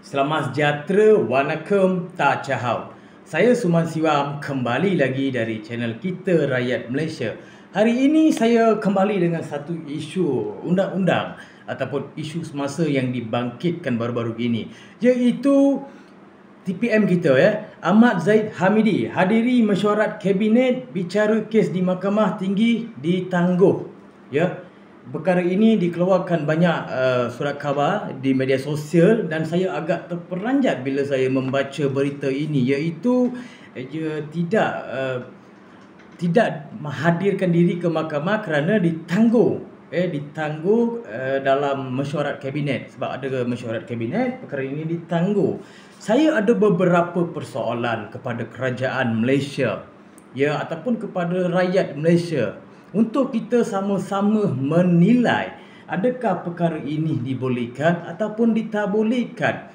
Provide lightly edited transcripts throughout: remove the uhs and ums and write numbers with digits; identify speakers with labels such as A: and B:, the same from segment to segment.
A: Selamat sejahtera, Wanakem, Tak Cahau. Saya Suman Siwam kembali lagi dari channel Kita Rakyat Malaysia. Hari ini saya kembali dengan satu isu undang-undang ataupun isu semasa yang dibangkitkan baru-baru ini, iaitu TPM kita Ahmad Zahid Hamidi hadiri mesyuarat kabinet bicara kes di Mahkamah Tinggi ditangguh. Perkara ini dikeluarkan banyak surat khabar di media sosial dan saya agak terperanjat bila saya membaca berita ini, iaitu tidak menghadirkan diri ke mahkamah kerana ditangguh dalam mesyuarat kabinet. Sebab ada mesyuarat kabinet, perkara ini ditangguh. Saya ada beberapa persoalan kepada kerajaan Malaysia ataupun kepada rakyat Malaysia untuk kita sama-sama menilai adakah perkara ini dibolehkan ataupun ditabolehkan.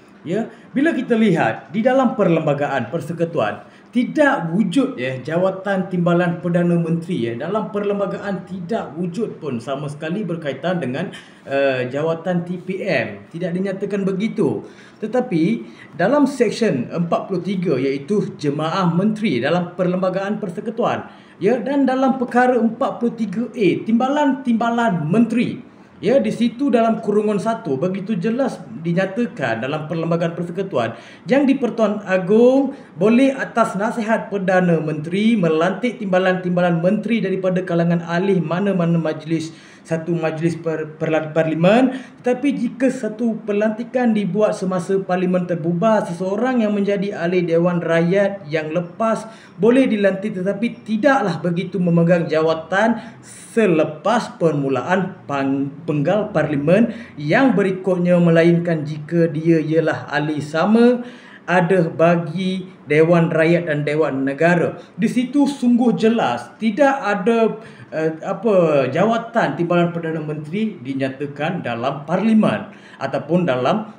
A: Bila kita lihat di dalam Perlembagaan Persekutuan tidak wujud jawatan timbalan Perdana Menteri. Dalam perlembagaan tidak wujud pun sama sekali berkaitan dengan jawatan TPM. Tidak dinyatakan begitu. Tetapi dalam Seksyen 43 iaitu Jemaah Menteri dalam Perlembagaan Persekutuan, dan dalam perkara 43A timbalan menteri, di situ dalam kurungan 1 begitu jelas dinyatakan dalam Perlembagaan Persekutuan yang di-Pertuan Agong boleh atas nasihat Perdana Menteri melantik timbalan-timbalan menteri daripada kalangan ahli mana-mana majlis, satu majlis parlimen. Tetapi jika satu pelantikan dibuat semasa parlimen terbubar, seseorang yang menjadi ahli Dewan Rakyat yang lepas boleh dilantik tetapi tidaklah begitu memegang jawatan selepas permulaan penggal parlimen yang berikutnya, melainkan jika dia ialah ahli sama ada bagi Dewan Rakyat dan Dewan Negara. Di situ sungguh jelas tidak ada jawatan timbalan Perdana Menteri dinyatakan dalam parlimen ataupun dalam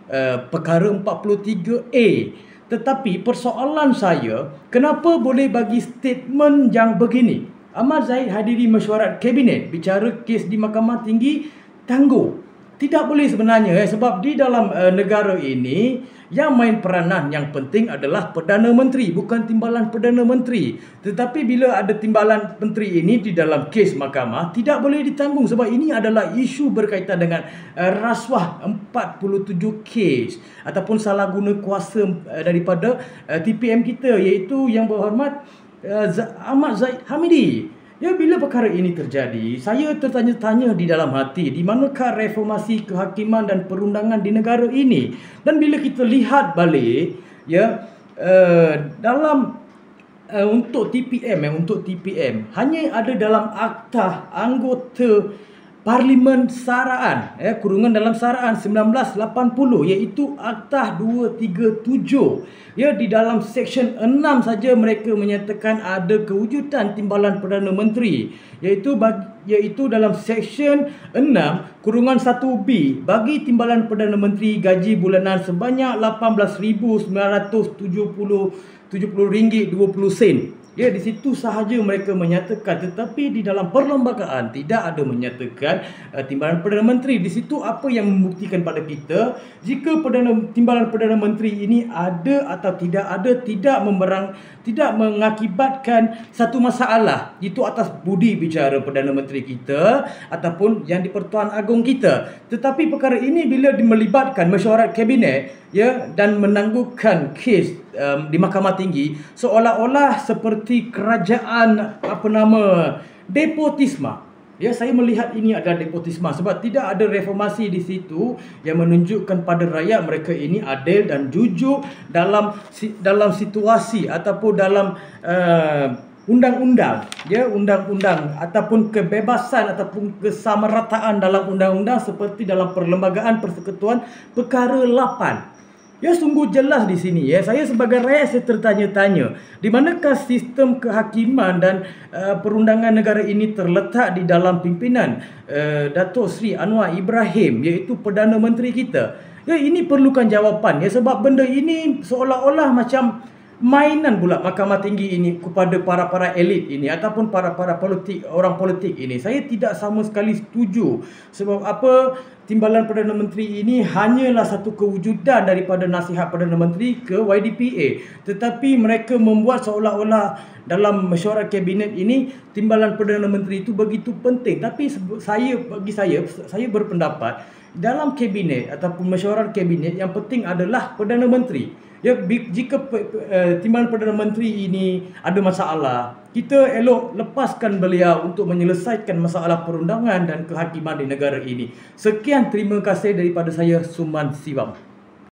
A: perkara 43A. Tetapi persoalan saya, kenapa boleh bagi statement yang begini? Ahmad Zahid hadiri mesyuarat kabinet bicara kes di Mahkamah Tinggi tangguh. Tidak boleh sebenarnya sebab di dalam negara ini yang main peranan yang penting adalah Perdana Menteri, bukan timbalan Perdana Menteri. Tetapi bila ada timbalan menteri ini di dalam kes mahkamah, tidak boleh ditanggung sebab ini adalah isu berkaitan dengan rasuah 47 kes ataupun salah guna kuasa daripada TPM kita, iaitu Yang Berhormat Ahmad Zahid Hamidi. Bila perkara ini terjadi, saya tertanya-tanya di dalam hati, di manakah reformasi kehakiman dan perundangan di negara ini? Dan bila kita lihat balik, dalam untuk TPM hanya ada dalam Akta Anggota Parlimen Saraan, kurungan dalam Saraan 1980, iaitu Akta 237. Di dalam Seksyen 6 saja mereka menyatakan ada kewujudan timbalan Perdana Menteri, iaitu dalam Seksyen 6 kurungan 1B bagi timbalan Perdana Menteri gaji bulanan sebanyak RM18,970.20. Di situ sahaja mereka menyatakan, tetapi di dalam perlembagaan tidak ada menyatakan timbalan Perdana Menteri. Di situ apa yang membuktikan pada kita jika timbalan Perdana Menteri ini ada atau tidak ada, tidak mengakibatkan satu masalah, itu atas budi bicara Perdana Menteri kita ataupun yang di-Pertuan Agong kita. Tetapi perkara ini bila melibatkan mesyuarat kabinet dan menangguhkan kes di Mahkamah Tinggi, seolah-olah seperti kerajaan depotisme. Saya melihat ini adalah depotisme sebab tidak ada reformasi di situ yang menunjukkan pada rakyat mereka ini adil dan jujur dalam situasi ataupun dalam undang-undang ataupun kebebasan ataupun kesamarataan dalam undang-undang seperti dalam Perlembagaan Persekutuan perkara 8. Sungguh jelas di sini. Saya sebagai rakyat saya tertanya-tanya, di manakah sistem kehakiman dan perundangan negara ini terletak di dalam pimpinan Datuk Seri Anwar Ibrahim, iaitu Perdana Menteri kita. Ini perlukan jawapan sebab benda ini seolah-olah macam mainan pula Mahkamah Tinggi ini kepada para elit ini ataupun para orang politik ini. Saya tidak sama sekali setuju. Sebab apa? Timbalan Perdana Menteri ini hanyalah satu kewujudan daripada nasihat Perdana Menteri ke YDPA. Tetapi mereka membuat seolah-olah dalam mesyuarat kabinet ini timbalan Perdana Menteri itu begitu penting. Tapi bagi saya berpendapat dalam kabinet ataupun mesyuarat kabinet yang penting adalah Perdana Menteri. Ya, jika timbalan Perdana Menteri ini ada masalah, kita elok lepaskan beliau untuk menyelesaikan masalah perundangan dan kehakiman di negara ini. Sekian, terima kasih daripada saya, Suman Siwam.